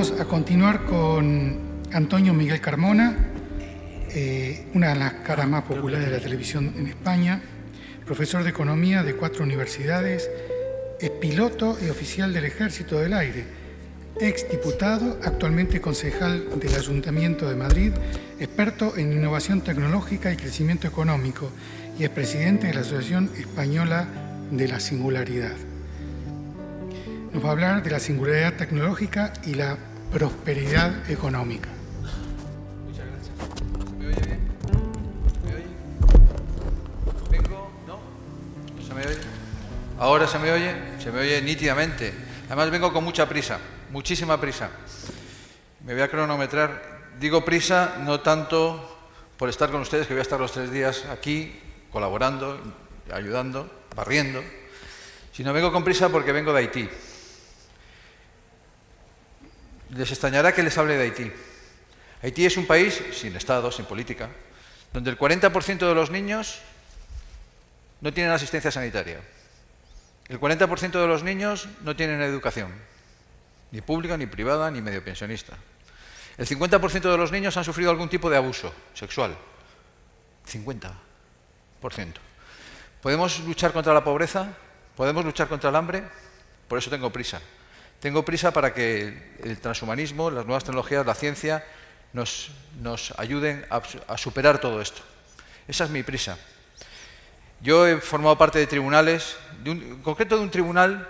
Vamos a continuar con Antonio Miguel Carmona, una de las caras más populares de la televisión en España, profesor de Economía de 4 universidades, es piloto y oficial del Ejército del Aire, exdiputado, actualmente concejal del Ayuntamiento de Madrid, experto en innovación tecnológica y crecimiento económico y es presidente de la Asociación Española de la Singularidad. Nos va a hablar de la singularidad tecnológica y la prosperidad económica. Muchas gracias. ¿Se me oye bien? ¿Me oye? ¿Vengo? ¿No? ¿No se me oye? ¿Ahora se me oye? Se me oye nítidamente. Además vengo con mucha prisa, muchísima prisa. Me voy a cronometrar. Digo prisa no tanto por estar con ustedes, que voy a estar los 3 días aquí, colaborando, ayudando, barriendo, sino vengo con prisa porque vengo de Haití. Les extrañará que les hable de Haití. Haití es un país sin Estado, sin política, donde el 40% de los niños no tienen asistencia sanitaria. El 40% de los niños no tienen educación, ni pública, ni privada, ni medio pensionista. El 50% de los niños han sufrido algún tipo de abuso sexual. 50%. ¿Podemos luchar contra la pobreza? ¿Podemos luchar contra el hambre? Por eso tengo prisa. Tengo prisa para que el transhumanismo, las nuevas tecnologías, la ciencia nos ayuden a superar todo esto. Esa es mi prisa. Yo he formado parte de tribunales, en concreto de un tribunal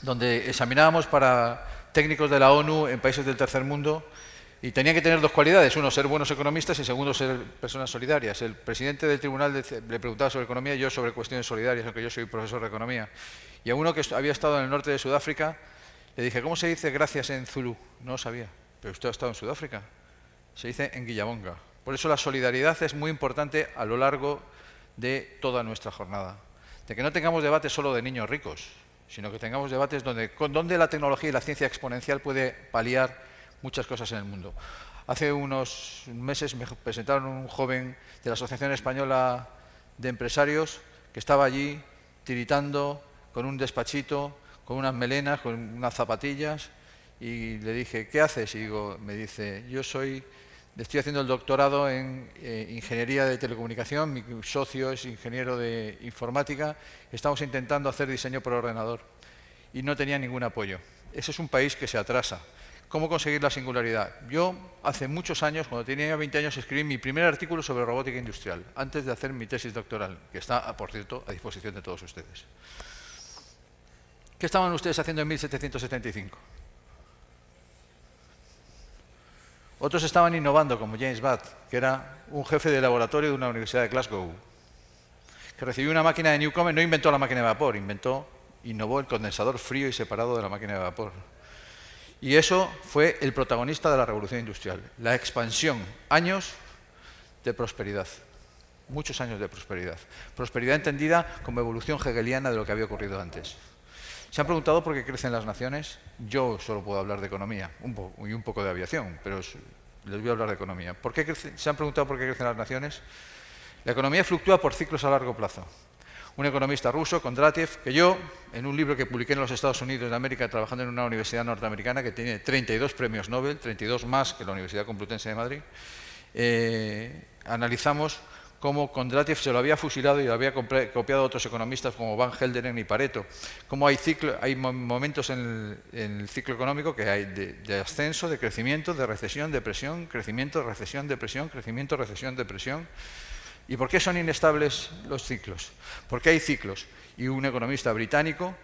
donde examinábamos para técnicos de la ONU en países del tercer mundo y tenían que tener 2 cualidades. Uno, ser buenos economistas y segundo, ser personas solidarias. El presidente del tribunal le preguntaba sobre economía y yo sobre cuestiones solidarias, aunque yo soy profesor de economía. Y a uno que había estado en el norte de Sudáfrica, le dije, ¿cómo se dice gracias en Zulú? No lo sabía. Pero usted ha estado en Sudáfrica. Se dice en Guillabonga. Por eso la solidaridad es muy importante a lo largo de toda nuestra jornada. De que no tengamos debates solo de niños ricos, sino que tengamos debates donde la tecnología y la ciencia exponencial puede paliar muchas cosas en el mundo. Hace unos meses me presentaron un joven de la Asociación Española de Empresarios que estaba allí tiritando con un despachito, con unas melenas, con unas zapatillas, y le dije, ¿qué haces? Y me dice, estoy haciendo el doctorado en ingeniería de telecomunicación, mi socio es ingeniero de informática, estamos intentando hacer diseño por ordenador, y no tenía ningún apoyo. Ese es un país que se atrasa. ¿Cómo conseguir la singularidad? Yo, hace muchos años, cuando tenía 20 años, escribí mi primer artículo sobre robótica industrial, antes de hacer mi tesis doctoral, que está, por cierto, a disposición de todos ustedes. ¿Qué estaban ustedes haciendo en 1775? Otros estaban innovando, como James Watt, que era un jefe de laboratorio de una universidad de Glasgow, que recibió una máquina de Newcomen, no inventó la máquina de vapor, innovó el condensador frío y separado de la máquina de vapor. Y eso fue el protagonista de la revolución industrial, la expansión, años de prosperidad, muchos años de prosperidad. Prosperidad entendida como evolución hegeliana de lo que había ocurrido antes. ¿Se han preguntado por qué crecen las naciones? Yo solo puedo hablar de economía y un poco de aviación, pero les voy a hablar de economía. ¿Se han preguntado por qué crecen las naciones? La economía fluctúa por ciclos a largo plazo. Un economista ruso, Kondratiev, que yo, en un libro que publiqué en los Estados Unidos de América, trabajando en una universidad norteamericana que tiene 32 premios Nobel, 32 más que la Universidad Complutense de Madrid, analizamos cómo Kondratiev se lo había fusilado y lo había copiado a otros economistas como Van Helderen y Pareto. Cómo hay momentos en el ciclo económico que hay de ascenso, de crecimiento, de recesión, depresión, crecimiento, recesión, depresión, crecimiento, recesión, depresión. ¿Y por qué son inestables los ciclos? Porque hay ciclos. Y un economista británico,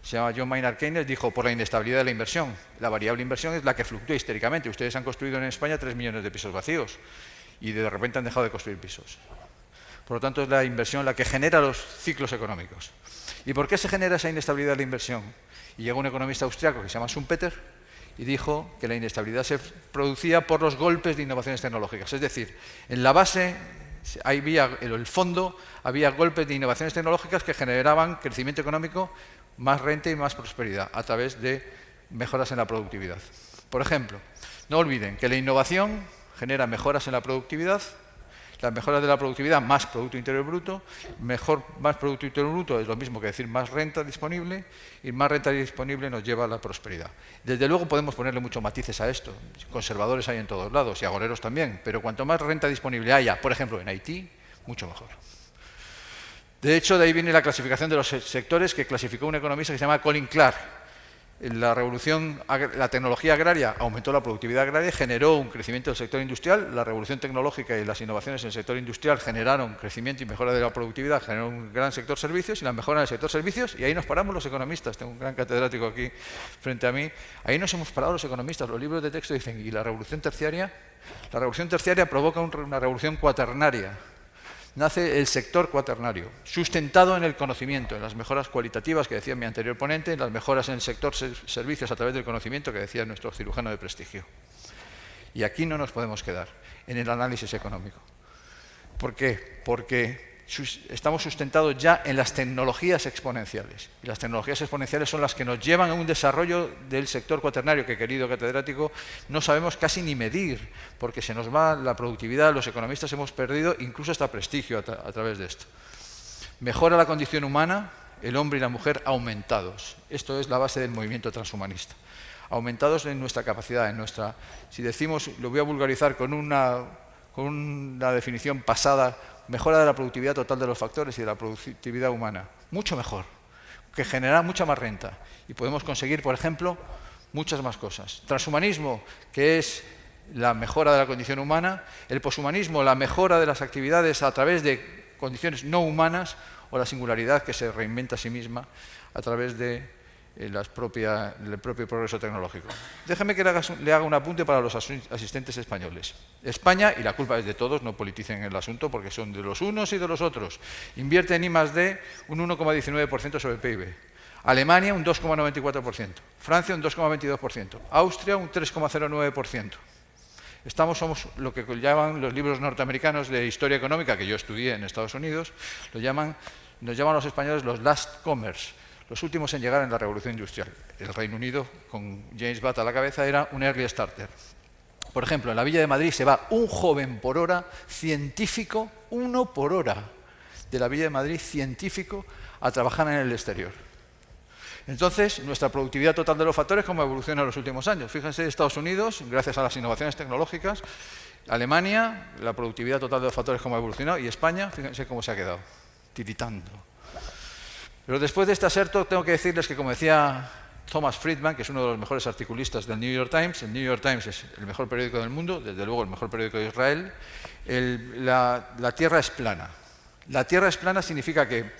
se llama John Maynard Keynes, dijo por la inestabilidad de la inversión. La variable inversión es la que fluctúa históricamente. Ustedes han construido en España 3 millones de pisos vacíos y de repente han dejado de construir pisos. Por lo tanto, es la inversión la que genera los ciclos económicos. ¿Y por qué se genera esa inestabilidad de la inversión? Y llegó un economista austriaco que se llama Schumpeter y dijo que la inestabilidad se producía por los golpes de innovaciones tecnológicas. Es decir, en la base, el fondo, había golpes de innovaciones tecnológicas que generaban crecimiento económico, más renta y más prosperidad a través de mejoras en la productividad. Por ejemplo, no olviden que la innovación genera mejoras en la productividad, La mejora de la productividad, más Producto Interior Bruto. Más Producto Interior Bruto es lo mismo que decir más renta disponible, y más renta disponible nos lleva a la prosperidad. Desde luego podemos ponerle muchos matices a esto. Conservadores hay en todos lados y agoreros también, pero cuanto más renta disponible haya, por ejemplo, en Haití, mucho mejor. De hecho, de ahí viene la clasificación de los sectores que clasificó un economista que se llama Colin Clark. La tecnología agraria aumentó la productividad agraria y generó un crecimiento del sector industrial. La revolución tecnológica y las innovaciones en el sector industrial generaron crecimiento y mejora de la productividad, generaron un gran sector servicios, y la mejora en el sector servicios, y ahí nos paramos los economistas. Tengo un gran catedrático aquí frente a mí. Ahí nos hemos parado los economistas. Los libros de texto dicen, y la revolución terciaria provoca una revolución cuaternaria. Nace el sector cuaternario, sustentado en el conocimiento, en las mejoras cualitativas que decía mi anterior ponente, en las mejoras en el sector servicios a través del conocimiento que decía nuestro cirujano de prestigio. Y aquí no nos podemos quedar, en el análisis económico. ¿Por qué? Porque estamos sustentados ya en las tecnologías exponenciales. Y las tecnologías exponenciales son las que nos llevan a un desarrollo del sector cuaternario que, querido catedrático, no sabemos casi ni medir, porque se nos va la productividad, los economistas hemos perdido incluso hasta prestigio a través de esto. Mejora la condición humana, el hombre y la mujer aumentados. Esto es la base del movimiento transhumanista. Aumentados en nuestra capacidad, si decimos, lo voy a vulgarizar con una definición pasada, mejora de la productividad total de los factores y de la productividad humana. Mucho mejor, que genera mucha más renta. Y podemos conseguir, por ejemplo, muchas más cosas. Transhumanismo, que es la mejora de la condición humana. El poshumanismo, la mejora de las actividades a través de condiciones no humanas, o la singularidad que se reinventa a sí misma a través de el propio progreso tecnológico. Déjeme que le haga un apunte para los asistentes españoles. España, y la culpa es de todos, no politicen el asunto porque son de los unos y de los otros, invierte en I+D un 1,19% sobre el PIB. Alemania un 2,94%, Francia un 2,22%, Austria un 3,09%. Somos lo que llaman los libros norteamericanos de historia económica, que yo estudié en Estados Unidos, nos llaman los españoles los last comers, los últimos en llegar en la revolución industrial. El Reino Unido, con James Watt a la cabeza, era un early starter. Por ejemplo, en la Villa de Madrid se va un joven por hora, científico, uno por hora, de la Villa de Madrid, científico, a trabajar en el exterior. Entonces, nuestra productividad total de los factores, ¿cómo evoluciona en los últimos años? Fíjense, Estados Unidos, gracias a las innovaciones tecnológicas, Alemania, la productividad total de los factores, ¿cómo ha evolucionado? Y España, fíjense cómo se ha quedado, tiritando. Pero después de este aserto, tengo que decirles que, como decía Thomas Friedman, que es uno de los mejores articulistas del New York Times, el New York Times es el mejor periódico del mundo, desde luego el mejor periódico de Israel, la Tierra es plana. La Tierra es plana significa que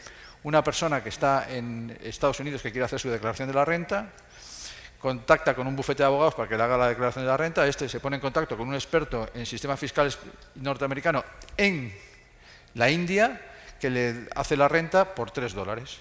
una persona que está en Estados Unidos que quiere hacer su declaración de la renta, contacta con un bufete de abogados para que le haga la declaración de la renta, se pone en contacto con un experto en sistemas fiscales norteamericano en la India, que le hace la renta por $3.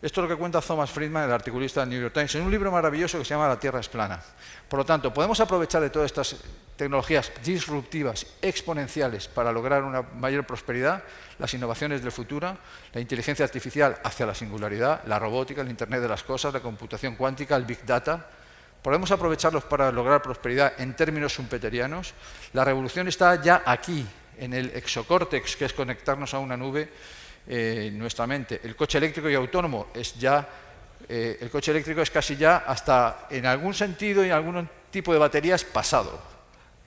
Esto es lo que cuenta Thomas Friedman, el articulista del New York Times, en un libro maravilloso que se llama La Tierra es plana. Por lo tanto, podemos aprovechar de todas estas tecnologías disruptivas, exponenciales, para lograr una mayor prosperidad, las innovaciones del futuro, la inteligencia artificial hacia la singularidad, la robótica, el Internet de las cosas, la computación cuántica, el Big Data. Podemos aprovecharlos para lograr prosperidad en términos schumpeterianos. La revolución está ya aquí, en el exocórtex, que es conectarnos a una nube, nuestra mente. El coche eléctrico y autónomo es ya, el coche eléctrico es casi ya, hasta en algún sentido y en algún tipo de baterías, pasado.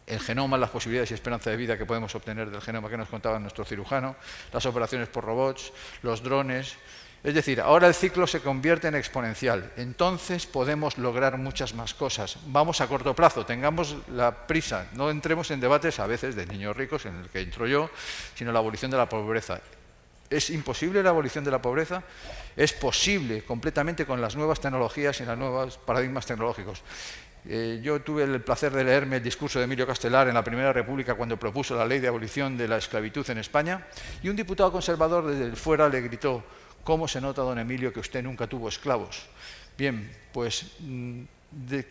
El genoma, las posibilidades y esperanza de vida que podemos obtener del genoma que nos contaba nuestro cirujano, las operaciones por robots, los drones. Es decir, ahora el ciclo se convierte en exponencial. Entonces podemos lograr muchas más cosas. Vamos a corto plazo, tengamos la prisa. No entremos en debates a veces de niños ricos, en el que entro yo, sino la abolición de la pobreza. ¿Es imposible la abolición de la pobreza? Es posible completamente con las nuevas tecnologías y los nuevos paradigmas tecnológicos. Yo tuve el placer de leerme el discurso de Emilio Castelar en la Primera República cuando propuso la ley de abolición de la esclavitud en España, y un diputado conservador desde fuera le gritó: ¿cómo se nota, don Emilio, que usted nunca tuvo esclavos? Bien, pues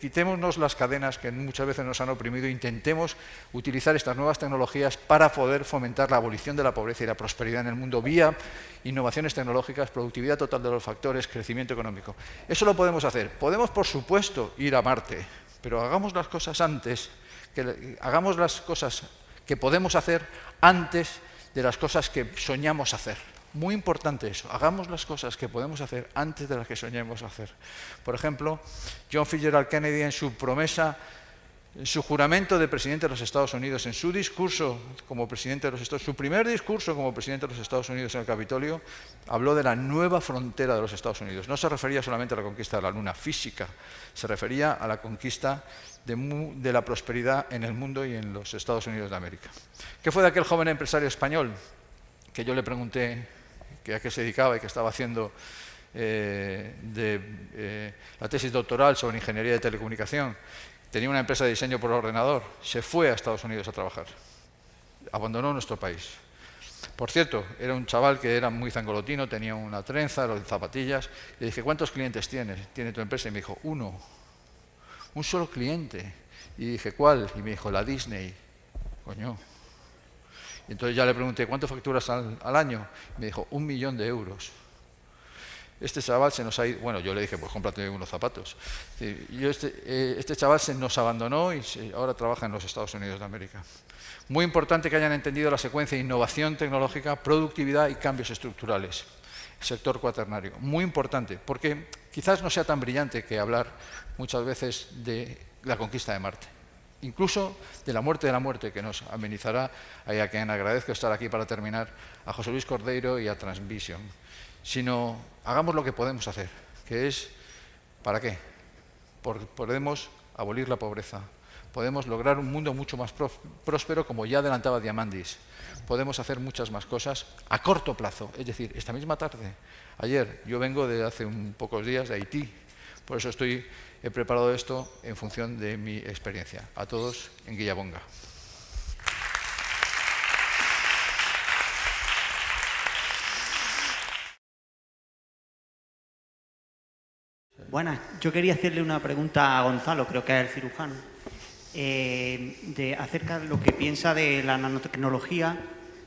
quitémonos las cadenas que muchas veces nos han oprimido e intentemos utilizar estas nuevas tecnologías para poder fomentar la abolición de la pobreza y la prosperidad en el mundo vía innovaciones tecnológicas, productividad total de los factores, crecimiento económico. Eso lo podemos hacer. Podemos, por supuesto, ir a Marte, pero hagamos las cosas antes, hagamos las cosas que podemos hacer antes de las cosas que soñamos hacer. Muy importante eso, hagamos las cosas que podemos hacer antes de las que soñemos hacer. Por ejemplo, John Fitzgerald Kennedy en su promesa, en su juramento de presidente de los Estados Unidos, en su discurso como presidente de los Estados Unidos, su primer discurso como presidente de los Estados Unidos en el Capitolio, habló de la nueva frontera de los Estados Unidos. No se refería solamente a la conquista de la luna física, se refería a la conquista de la prosperidad en el mundo y en los Estados Unidos de América. ¿Qué fue de aquel joven empresario español que yo le pregunté a qué se dedicaba y que estaba haciendo la tesis doctoral sobre ingeniería de telecomunicación? Tenía una empresa de diseño por ordenador, se fue a Estados Unidos a trabajar, abandonó nuestro país. Por cierto, era un chaval que era muy zangolotino, tenía una trenza, los zapatillas. Le dije, ¿cuántos clientes tiene tu empresa? Y me dijo, uno, un solo cliente. Y dije, ¿cuál? Y me dijo, la Disney. Coño. Y entonces ya le pregunté, ¿cuánto facturas al año? Y me dijo, 1 millón de euros. Este chaval se nos ha ido, bueno, yo le dije, pues cómprate unos zapatos. Este chaval se nos abandonó y ahora trabaja en los Estados Unidos de América. Muy importante que hayan entendido la secuencia de innovación tecnológica, productividad y cambios estructurales. Sector cuaternario. Muy importante, porque quizás no sea tan brillante que hablar muchas veces de la conquista de Marte. Incluso de la muerte, que nos amenizará, y a quien agradezco estar aquí para terminar, a José Luis Cordeiro y a Transvision. Sino hagamos lo que podemos hacer, que es, ¿para qué? Podemos abolir la pobreza, podemos lograr un mundo mucho más próspero, como ya adelantaba Diamandis. Podemos hacer muchas más cosas a corto plazo, es decir, esta misma tarde. Ayer, yo vengo de hace pocos días de Haití, por eso he preparado esto en función de mi experiencia. A todos, en Guillabonga. Buenas, yo quería hacerle una pregunta a Gonzalo, creo que es el cirujano, acerca de lo que piensa de la nanotecnología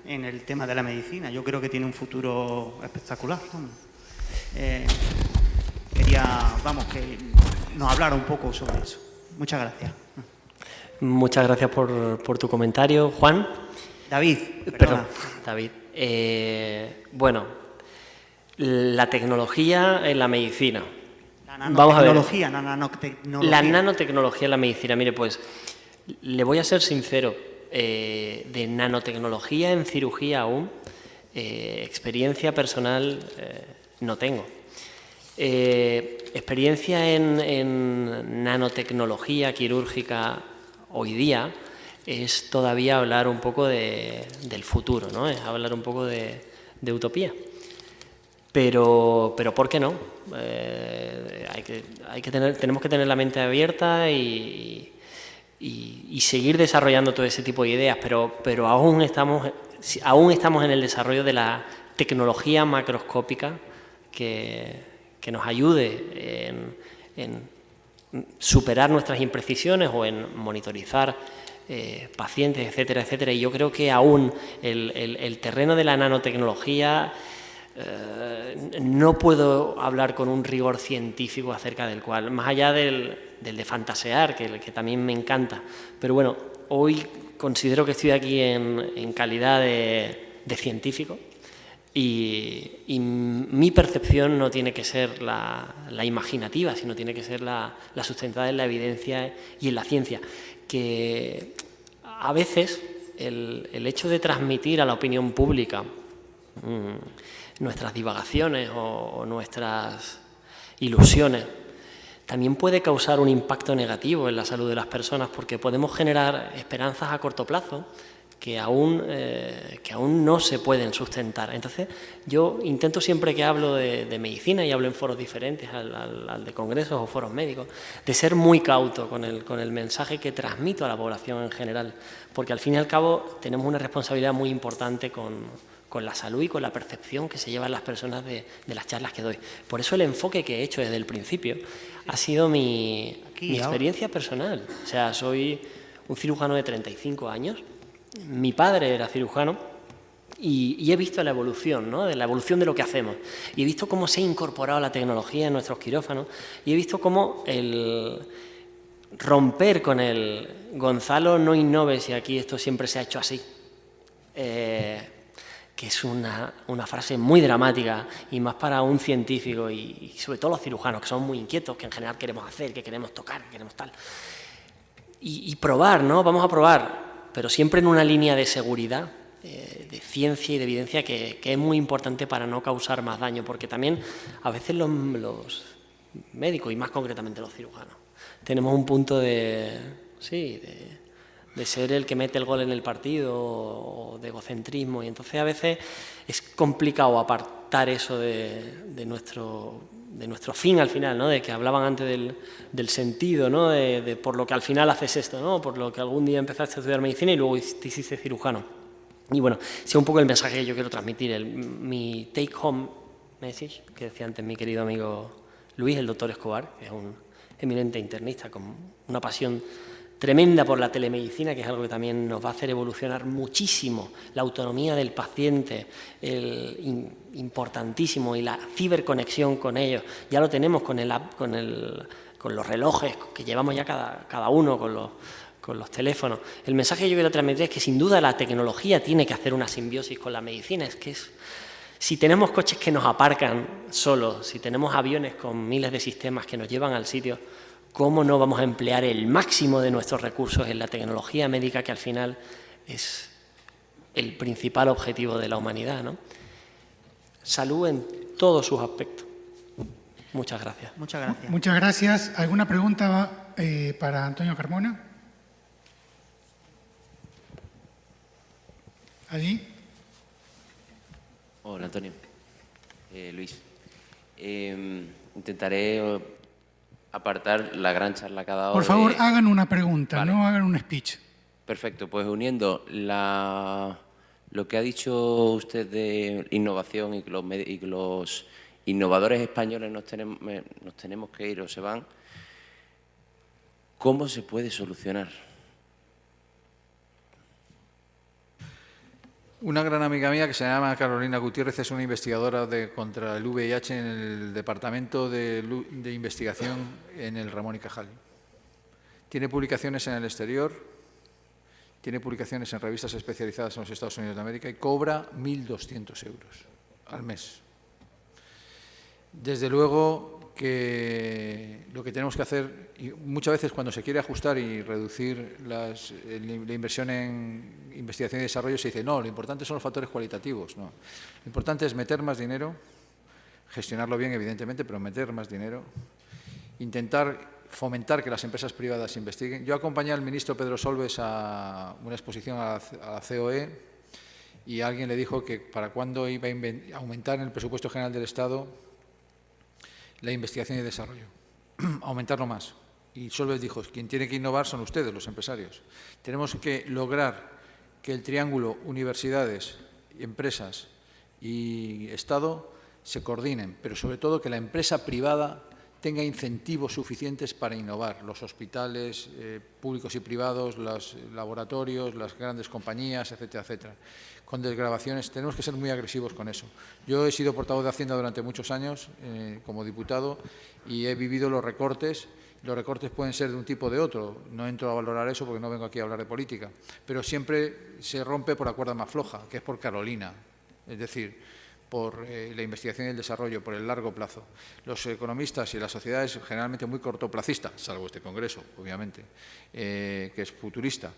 en el tema de la medicina. Yo creo que tiene un futuro espectacular. Quería, que nos hablara un poco sobre eso. Muchas gracias. Muchas gracias por tu comentario, Juan. David. Perdón, David. Bueno, la tecnología en la medicina. Vamos a ver. La nanotecnología en la medicina. Mire, pues, le voy a ser sincero. De nanotecnología en cirugía aún, experiencia personal no tengo. Experiencia en nanotecnología quirúrgica hoy día es todavía hablar un poco del futuro, ¿no? Es hablar un poco de utopía. Pero ¿por qué no? Tenemos que tener la mente abierta y seguir desarrollando todo ese tipo de ideas, pero aún estamos en el desarrollo de la tecnología macroscópica que nos ayude en superar nuestras imprecisiones o en monitorizar pacientes, etcétera, etcétera. Y yo creo que aún el terreno de la nanotecnología no puedo hablar con un rigor científico acerca del cual, más allá del de fantasear, que también me encanta. Pero bueno, hoy considero que estoy aquí en calidad de científico y mi percepción no tiene que ser la imaginativa, sino tiene que ser la sustentada en la evidencia y en la ciencia. Que a veces el hecho de transmitir a la opinión pública nuestras divagaciones o nuestras ilusiones también puede causar un impacto negativo en la salud de las personas, porque podemos generar esperanzas a corto plazo que aún no se pueden sustentar. Entonces, yo intento siempre que hablo de medicina, y hablo en foros diferentes al de congresos o foros médicos, de ser muy cauto con el mensaje que transmito a la población en general, porque al fin y al cabo tenemos una responsabilidad muy importante con la salud y con la percepción que se llevan las personas de las charlas que doy. Por eso el enfoque que he hecho desde el principio ha sido mi experiencia personal. O sea, soy un cirujano de 35 años, mi padre era cirujano y he visto la evolución, ¿no? De la evolución de lo que hacemos. Y he visto cómo se ha incorporado la tecnología en nuestros quirófanos y he visto cómo el romper con el Gonzalo, no innoves y aquí esto siempre se ha hecho así. que es una frase muy dramática, y más para un científico y sobre todo los cirujanos, que son muy inquietos, que en general queremos hacer, que queremos tocar, que queremos tal. Y probar, ¿no? Vamos a probar, pero siempre en una línea de seguridad, de ciencia y de evidencia que es muy importante para no causar más daño, porque también a veces los médicos, y más concretamente los cirujanos, tenemos un punto de ser el que mete el gol en el partido o de egocentrismo, y entonces a veces es complicado apartar eso de nuestro fin al final, ¿no? De que hablaban antes del sentido, ¿no? De por lo que al final haces esto, ¿no? Por lo que algún día empezaste a estudiar medicina y luego te hiciste cirujano. Y bueno, ese es un poco el mensaje que yo quiero transmitir, mi take home message, que decía antes mi querido amigo Luis, el doctor Escobar, que es un eminente internista con una pasión tremenda por la telemedicina, que es algo que también nos va a hacer evolucionar muchísimo, la autonomía del paciente, importantísimo, y la ciberconexión con ellos. Ya lo tenemos con los relojes que llevamos ya cada uno, con los teléfonos. El mensaje que yo quiero transmitir es que sin duda la tecnología tiene que hacer una simbiosis con la medicina. Si tenemos coches que nos aparcan solos, si tenemos aviones con miles de sistemas que nos llevan al sitio, ¿cómo no vamos a emplear el máximo de nuestros recursos en la tecnología médica, que al final es el principal objetivo de la humanidad, ¿no? Salud en todos sus aspectos. Muchas gracias. Muchas gracias. Muchas gracias. ¿Alguna pregunta para Antonio Carmona? ¿Allí? Hola, Antonio. Luis. Intentaré apartar la gran charla que ha dado. Por favor, hagan una pregunta, vale. No hagan un speech. Perfecto, pues uniendo lo que ha dicho usted de innovación y que los innovadores españoles nos tenemos que ir o se van, ¿cómo se puede solucionar? Una gran amiga mía que se llama Carolina Gutiérrez es una investigadora contra el VIH en el Departamento de Investigación en el Ramón y Cajal. Tiene publicaciones en el exterior, tiene publicaciones en revistas especializadas en los Estados Unidos de América y cobra 1.200 euros al mes. Desde luego que lo que tenemos que hacer, y muchas veces cuando se quiere ajustar y reducir la inversión en investigación y desarrollo, se dice, no, lo importante son los factores cualitativos. No. Lo importante es meter más dinero, gestionarlo bien, evidentemente, pero meter más dinero, intentar fomentar que las empresas privadas investiguen. Yo acompañé al ministro Pedro Solbes a una exposición a la COE y alguien le dijo que para cuándo iba a aumentar en el presupuesto general del Estado la investigación y desarrollo, aumentarlo más. Y Solbes dijo, quien tiene que innovar son ustedes, los empresarios. Tenemos que lograr que el triángulo universidades, empresas y Estado se coordinen, pero sobre todo que la empresa privada tenga incentivos suficientes para innovar. Los hospitales públicos y privados, los laboratorios, las grandes compañías, etcétera, etcétera. Con desgravaciones, tenemos que ser muy agresivos con eso. Yo he sido portavoz de Hacienda durante muchos años como diputado y he vivido los recortes. Los recortes pueden ser de un tipo o de otro. No entro a valorar eso porque no vengo aquí a hablar de política. Pero siempre se rompe por la cuerda más floja, que es por Carolina. Es decir, por la investigación y el desarrollo, por el largo plazo. Los economistas y la sociedad es generalmente muy cortoplacista, salvo este congreso, obviamente, que es futurista,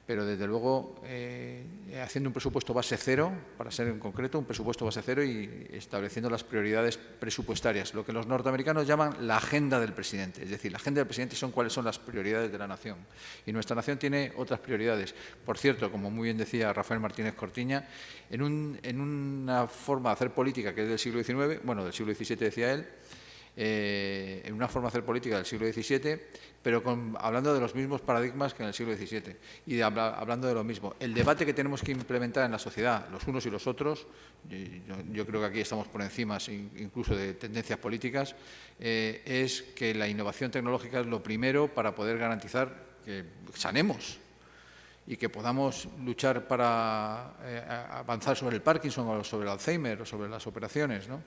pero desde luego haciendo un presupuesto base cero, para ser en concreto, un presupuesto base cero y estableciendo las prioridades presupuestarias, lo que los norteamericanos llaman la agenda del presidente. Es decir, la agenda del presidente son cuáles son las prioridades de la nación. Y nuestra nación tiene otras prioridades. Por cierto, como muy bien decía Rafael Martínez Cortiña, en una forma de hacer política que es del siglo XIX, bueno, del siglo XVII decía él, en una forma de hacer política del siglo XVII, pero hablando de los mismos paradigmas que en el siglo XVII y hablando de lo mismo. El debate que tenemos que implementar en la sociedad, los unos y los otros, yo creo que aquí estamos por encima incluso de tendencias políticas, es que la innovación tecnológica es lo primero para poder garantizar que sanemos y que podamos luchar para avanzar sobre el Parkinson o sobre el Alzheimer o sobre las operaciones, ¿no?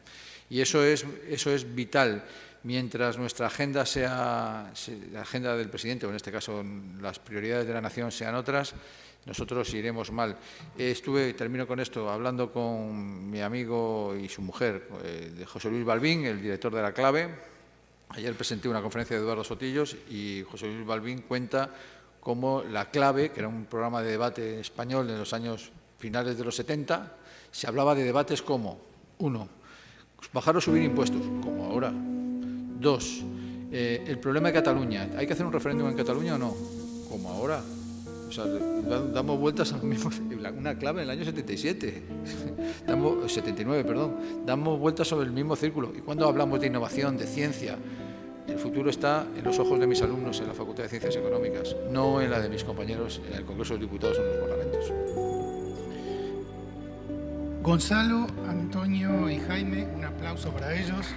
Y eso es vital. mientras nuestra agenda sea la agenda del presidente, o en este caso las prioridades de la nación sean otras, nosotros iremos mal. Termino con esto, hablando con mi amigo y su mujer, de José Luis Balbín, el director de La Clave. Ayer presenté una conferencia de Eduardo Sotillos y José Luis Balbín cuenta cómo La Clave, que era un programa de debate español en los años finales de los 70, se hablaba de debates como, 1, bajar o subir impuestos, como ahora. 2, el problema de Cataluña, ¿hay que hacer un referéndum en Cataluña o no? Como ahora. O sea, damos vueltas a lo mismo. Una clave en el año 77, 79, perdón. Damos vueltas sobre el mismo círculo. Y cuando hablamos de innovación, de ciencia, el futuro está en los ojos de mis alumnos en la Facultad de Ciencias Económicas, no en la de mis compañeros en el Congreso de los Diputados o en los parlamentos. Gonzalo, Antonio y Jaime, un aplauso para ellos.